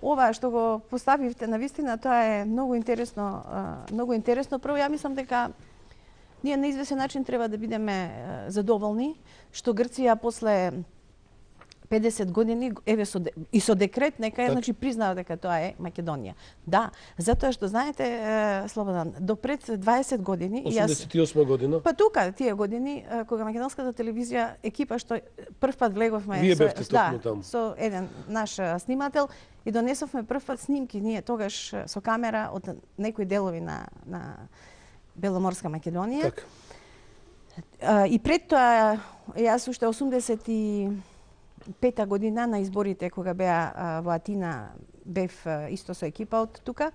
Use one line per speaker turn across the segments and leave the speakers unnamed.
ова што го поставивте навистина, тоа е многу интересно, Прво, ја мислам дека ние на извесен начин треба да бидеме задоволни што Грција после 50 години, еве со декрет, нека е, значи признава дека тоа е Македонија. Да, затоа што знаете, Слободан, до пред 20 години
88 година.
Па тука тие години кога македонската телевизија екипа што прв пат влеговме со еден наш снимател и донесовме прв пат снимки ние тогаш со камера од некои делови на Беломорска Македонија. И пред тоа јас уште 85-та година на изборите кога беа во Атина, бев исто со екипа од тука.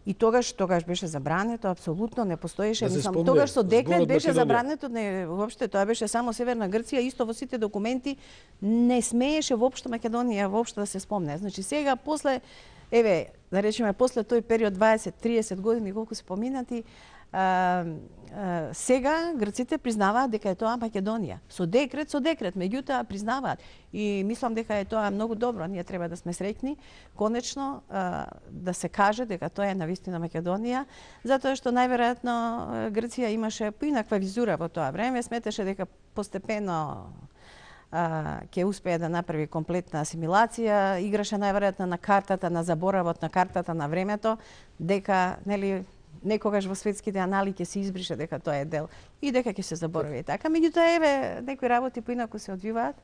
И тогаш беше забрането, апсолутно не постоеше. Мислам, тогаш со декрет беше забрането, не воопште, тоа беше само Северна Грција, исто во сите документи не смееше воопшто Македонија воопшто да се спомне. Значи сега после да речеме после тој период 20-30 години колку се поминати, сега грците признаваат дека е тоа Македонија. Со декрет, меѓутоа признаваат. И мислам дека е тоа многу добро. Ние треба да сме среќни, конечно, да се каже дека тоа е навистина Македонија, затоа што најверојатно Грција имаше поинаква визура во тоа време, сметаше дека постепено ќе успее да направи комплетна асимилација, играше најверојатно на картата на заборавот, на картата на времето, дека, нели, некогаш во светските анали ќе се избрише дека тоа е дел и дека ќе се заборави така. Меѓутоа, некои работи поинаку се одвиваат.